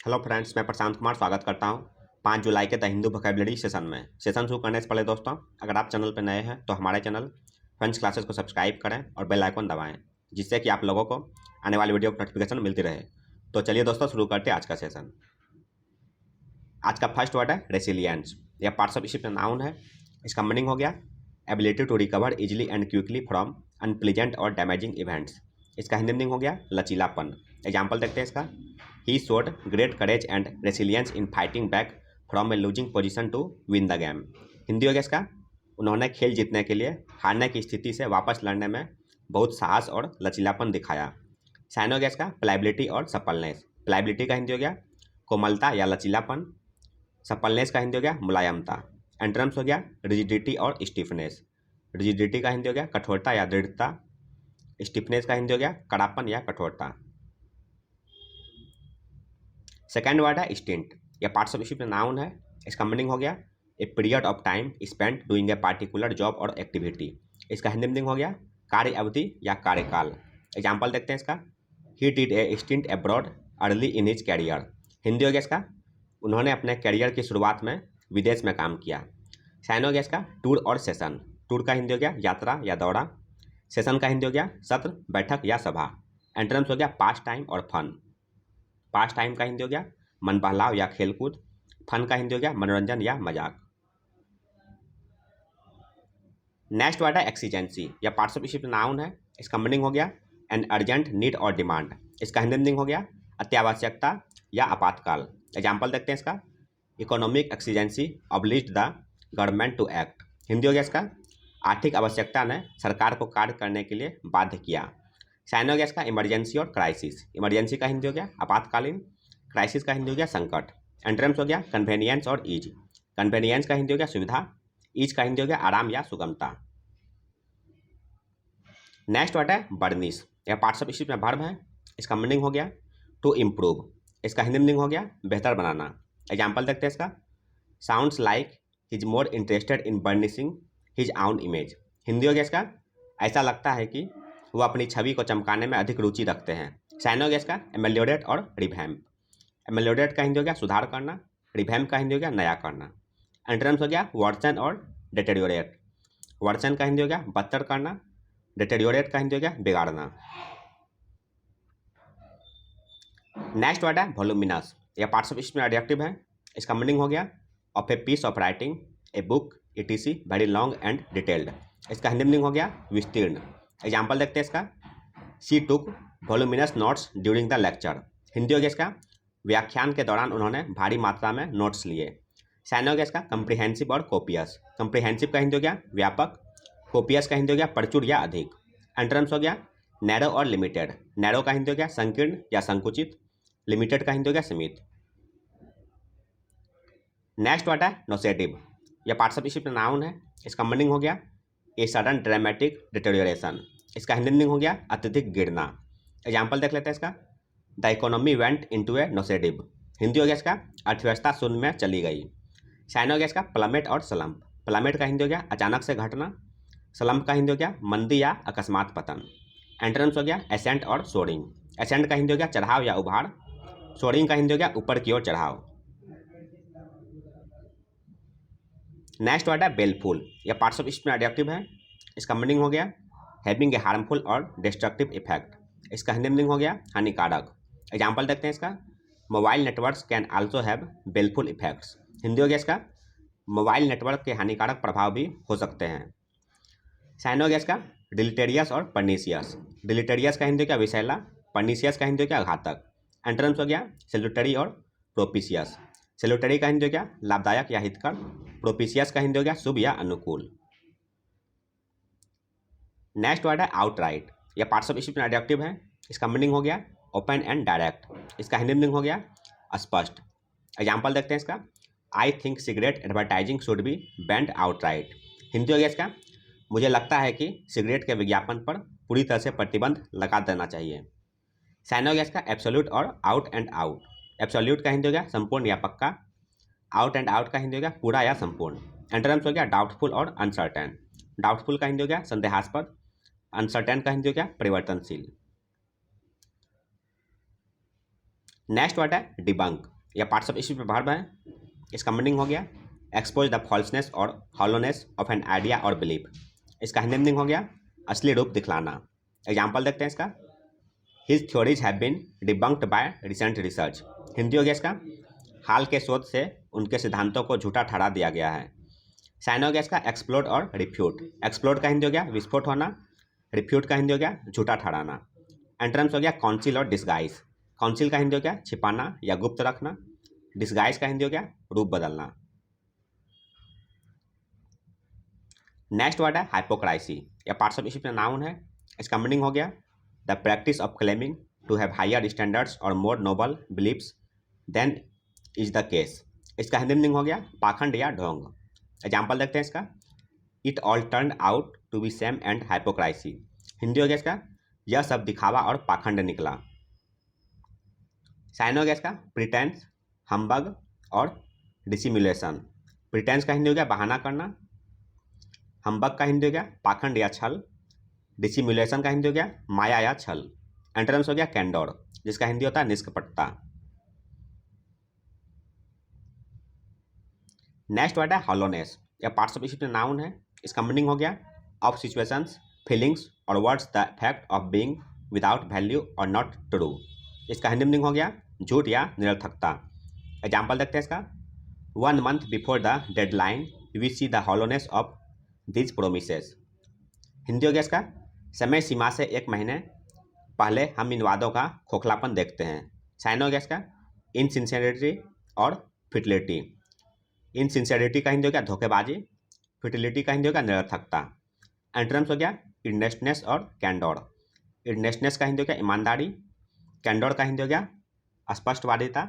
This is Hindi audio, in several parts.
हेलो फ्रेंड्स, मैं प्रशांत कुमार स्वागत करता हूं 5 जुलाई के द हिंदू वोकैबुलरी सेशन में। सेशन शुरू करने से पहले दोस्तों, अगर आप चैनल पर नए हैं तो हमारे चैनल फ्रेंड्स क्लासेस को सब्सक्राइब करें और बेल आइकन दबाएं, जिससे कि आप लोगों को आने वाली वीडियो की नोटिफिकेशन मिलती रहे। तो चलिए दोस्तों, शुरू करते हैं आज का सेशन। आज का फर्स्ट वर्ड है रेसिलियंस। यह पार्टसिपिएशन नाउन है। इसका मीनिंग हो गया ability to recover easily and quickly from unpleasant और डैमेजिंग इवेंट्स। इसका हिंदी मीनिंग हो गया लचीलापन। एग्जाम्पल देखते हैं इसका। He showed great courage and resilience in fighting back from a losing position to win the game. Hindi हो गया इसका। उन्होंने खेल जीतने के लिए हारने की स्थिति से वापस लड़ने में बहुत साहस और लचीलापन दिखाया। साइन हो गया इसका प्लाइबिलिटी और सपलनेस। प्लाइबिलिटी का हिंदी हो गया कोमलता या लचीलापन। सपलनेस का हिंदी हो गया मुलायमता। एंटरम्स हो गया रिजिडिटी और स्टिफनेस। रिजिडिटी का हिंदी हो गया कठोरता या दृढ़ता। स्टिफनेस का हिंदी हो गया कड़ापन या कठोरता। सेकेंड वर्ड है स्टिंट। यह पार्टसिपिएशन नाउन है। इसका मीनिंग हो गया a period of time spent doing a particular job और एक्टिविटी। इसका हिंदी मीनिंग हो गया कार्य अवधि या कार्यकाल। एग्जाम्पल देखते हैं इसका। He did a stint abroad early in his career. Hindi हो गया इसका उन्होंने अपने कैरियर की शुरुआत में विदेश में काम किया। साइन हो गया इसका टूर और सेशन। टूर का हिंदी हो गया यात्रा या दौरा। सेशन का हिंदी हो गया सत्र, बैठक या सभा। एंट्रेंस हो गया पास टाइम और फन। पास टाइम का हिंदी हो गया मन बहलाव या खेलकूद। फन का हिंदी हो गया मनोरंजन या मजाक। नेक्स्ट वर्ड है एक्सीजेंसी। यह पार्टसिपिएशन नाउन है। इसका मीनिंग हो गया एन अर्जेंट नीड और डिमांड। इसका हिंदी मीनिंग हो गया अत्यावश्यकता या आपातकाल। एग्जाम्पल देखते हैं इसका। Economic exigency obliged the government to act. Hindi हो गया इसका आर्थिक आवश्यकता ने सरकार को कार्य करने के लिए बाध्य किया। साइन हो गया इसका इमरजेंसी और क्राइसिस। इमरजेंसी का हिंदी हो गया आपातकालीन। क्राइसिस का हिंदी हो गया संकट। एंटरम्स हो गया कन्वेनियंस और ईज। कन्वेनियंस का हिंदी हो गया सुविधा। ईज का हिंदी हो गया आराम या सुगमता। नेक्स्ट वर्ड है बर्निश। यह पार्टसिपिएशन में वर्ब है। इसका मीनिंग हो गया टू इम्प्रूव। इसका हिंदी मीनिंग हो गया बेहतर बनाना। एग्जाम्पल देखते हैं इसका। Sounds like his more interested in burnishing his आउन इमेज। हिंदी हो गया इसका ऐसा लगता है कि वो अपनी छवि को चमकाने में अधिक रुचि रखते हैं। साइन हो गया इसका एमेलियोरेट और रिवैम्प। एमेलियोरेट का हिंदी हो गया सुधार करना। रिवैम्प का हिंदी हो गया नया करना। एंटरम्स हो गया वर्सन और डेटेरियोरेट। वर्सन का हिंदी हो गया बदतर करना। डेटेरियोरेट का हिंदी हो गया बिगाड़ना। नेक्स्ट वर्ड है वॉल्यूमिनस। यह पार्टसिपिएशन में एडजेक्टिव है। इसका मीनिंग हो गया of a piece of writing a book etc very long and detailed. इसका हिंदी मीनिंग हो गया विस्तीर्ण। एग्जाम्पल देखते हैं इसका। She took voluminous notes during the lecture. Hindi हो गया इसका व्याख्यान के दौरान उन्होंने भारी मात्रा में नोट्स लिए। साइन हो गया इसका कंप्रिहेंसिव और कोपियस। कंप्रिहेंसिव का हिंदी हो गया व्यापक। कोपियस का हिंदी हो गया प्रचुर या अधिक। एंटरम्स हो गया नैरो और लिमिटेड। नैरो का हिंदी हो गया संकीर्ण या संकुचित। लिमिटेड का हिंदी हो गया सीमित। नेक्स्ट वर्ड है नोसेटिव। यह पार्टसिपिएशन नाउन है। इसका मीनिंग हो गया ए सडन ड्रामेटिक डिटेरियोरेशन। इसका हिंदी मीनिंग हो गया अत्यधिक गिरना। एग्जाम्पल देख लेते हैं इसका। द इकोनॉमी वेंट इनटू ए नोसेटिव। हिंदी हो गया इसका अर्थव्यवस्था शून्य में चली गई। साइन हो गया इसका प्लमेट और स्लम्प। प्लमेट का हिंदी हो गया अचानक से घटना। स्लम्प का हिंदी हो गया मंदी या अकस्मात पतन। एंट्रेंस हो गया एसेंट और सोरिंग। एसेंट का हिंदी हो गया चढ़ाव या उभार। सोरिंग का हिंदी हो गया ऊपर की ओर चढ़ाव। नेक्स्ट वर्ड है बेलफुल। यह पार्टसिपिएशन में एडजेक्टिव है। इसका मीनिंग हो गया हैविंग ए हार्मफुल और डिस्ट्रक्टिव इफेक्ट। इसका हिंदी मीनिंग हो गया हानिकारक। एग्जाम्पल देखते हैं इसका। Mobile networks can also have baleful effects. Hindi हो गया इसका मोबाइल नेटवर्क के हानिकारक प्रभाव भी हो सकते हैं। साइन हो गया इसका डिलिटेरियस और पर्नीसियस। डिलिटेरियस का हिंदी हो गया विषैला। पर्नीसियस का हिंदी हो गया घातक। एंटरम्स हो गया सेल्यूटरी और प्रोपिशियस। सेल्यूटरी का हिंदी हो गया लाभदायक या हितकर। प्रोपिशियस का हिंदी हो गया शुभ या अनुकूल। नेक्स्ट वर्ड है आउटराइट। यह पार्टसिपिएशन में एडजेक्टिव है। इसका मीनिंग हो गया ओपन एंड डायरेक्ट। इसका हिंदी मीनिंग हो गया स्पष्ट। एग्जाम्पल देखते हैं इसका। I think cigarette advertising should be band outright. Hindi हो गया इसका मुझे लगता है कि सिगरेट के विज्ञापन पर पूरी तरह से प्रतिबंध लगा देना चाहिए। साइन हो गया इसका एब्सोल्यूट और आउट एंड आउट। एब्सोल्यूट का हिंदी हो गया संपूर्ण या पक्का। आउट एंड आउट का हिंदी हो गया पूरा या संपूर्ण। एंटरम्स हो गया डाउटफुल और अनसर्टेन। डाउटफुल का हिंदी हो गया संदेहास्पद। अनसर्टेन का हिंदी हो गया परिवर्तनशील। नेक्स्ट वर्ड है डिबंक, यह पार्ट्स ऑफ स्पीच में वर्ब है। इसका मीनिंग हो गया एक्सपोज द फॉल्सनेस और हॉलोनेस ऑफ एन आइडिया और बिलीफ। इसका हिंदी मीनिंग हो गया असली रूप दिखलाना। एग्जाम्पल देखते हैं इसका, his theories have been debunked by recent research. Hindi हो गया इसका, हाल के शोध से उनके सिद्धांतों को झूठा ठहरा दिया गया है। साइन हो गया इसका एक्सप्लोड और रिफ्यूट। एक्सप्लोड का हिंदी हो गया विस्फोट होना, रिफ्यूट का हिंदी हो गया झूठा ठहराना। एंट्रम्स हो गया काउंसिल और डिस्गाइज। काउंसिल का हिंदी हो गया छिपाना या गुप्त रखना, डिस्गाइज का हिंदी हो गया रूप बदलना। नेक्स्ट वर्ड है हाइपोक्राइसी, या पार्ट्स ऑफ स्पीच में नाउन है। इसका मीनिंग हो गया the practice of claiming to have higher standards और more noble believes than is the case. इसका हिंदी मीनिंग हो गया पाखंड या ढोंग। एग्जाम्पल देखते हैं इसका, it all turn out to be same and hypocrisy. Hindi हो गया इसका, यह सब दिखावा और पाखंड निकला। साइन हो गया इसका प्रिटेंस, हम्बग और डिसिमुलेशन। प्रिटेंस का हिंदी हो गया बहाना करना, हम्बग का हिंदी हो गया पाखंड या छल, डिसिमुलेशन का हिंदी हो गया माया या छल। एंटरम्स हो गया कैंडोर, जिसका हिंदी होता है निष्कपटता। नेक्स्ट वर्ड है हॉलोनेस, या पार्ट्स ऑफ स्पीच में नाउन है। इसका मीनिंग हो गया ऑफ सिचुएशंस, फीलिंग्स और words the fact of being without value और नॉट ट्रू। इसका हिंदी मीनिंग हो गया झूठ या निरर्थकता। एग्जाम्पल देखते हैं इसका, 1 month before the deadline we see the hollowness of these promises. Hindi हो गया इसका, समय सीमा से 1 महीने पहले हम इन वादों का खोखलापन देखते हैं। साइन हो गया इसका इनसिंसियरिटी और फिटिलिटी। इनसिंसियरिटी का हिंदी हो गया धोखेबाजी, फिटिलिटी का हिंदी हो गया निरर्थकता। एंटरम्स हो गया इर्नेस्टनेस और कैंडोर। इर्नेस्टनेस का हिंदी हो गया ईमानदारी, कैंडोर का हिंदी हो गया स्पष्टवादिता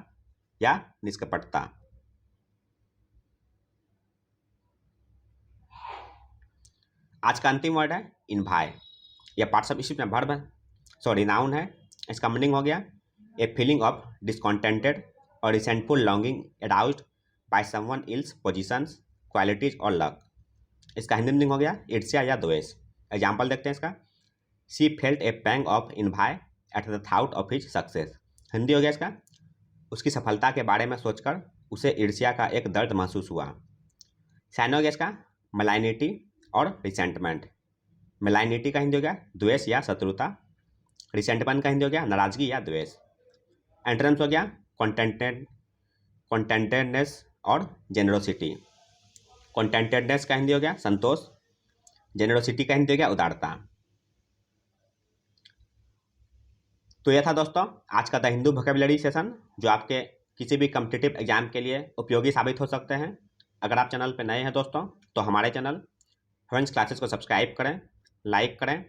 या निष्कपटता। आज का अंतिम वर्ड है इन्वाय, यह पार्ट्स ऑफ स्पीच में वर्ब है, सॉरी नाउन है। इसका मीनिंग हो गया ए फीलिंग ऑफ डिसकॉन्टेंटेड और resentful longing aroused by someone else positions, qualities और लक। इसका हिंदी मीनिंग हो गया ईर्ष्या या द्वेष। एग्जाम्पल देखते हैं इसका, she felt a pang of envy at the thought of his success. Hindi हो गया इसका, उसकी सफलता के बारे में सोचकर उसे ईर्ष्या का एक दर्द महसूस हुआ। साइन हो गया इसका मलाइनिटी और रिसेंटमेंट। मलाइनिटी का हिंदी हो गया द्वेष या शत्रुता, रिसेंटमेंट का हिंदी हो गया नाराजगी या द्वेष। एंटरम्स हो गया कॉन्टेंटेडनेस और जेनरोसिटी। कॉन्टेंटेडनेस का हिंदी हो गया संतोष, जेनरोसिटी का हिंदी हो गया उदारता। तो यह था दोस्तों आज का द हिंदू वोकैबुलरी सेशन, जो आपके किसी भी कॉम्पिटिटिव एग्जाम के लिए उपयोगी साबित हो सकते हैं। अगर आप चैनल पर नए हैं दोस्तों, तो हमारे चैनल फ्रेंच क्लासेस को सब्सक्राइब करें, लाइक करें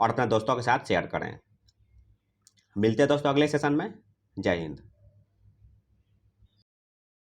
और अपने दोस्तों के साथ शेयर करें। मिलते हैं दोस्तों अगले सेशन में। जय हिंद।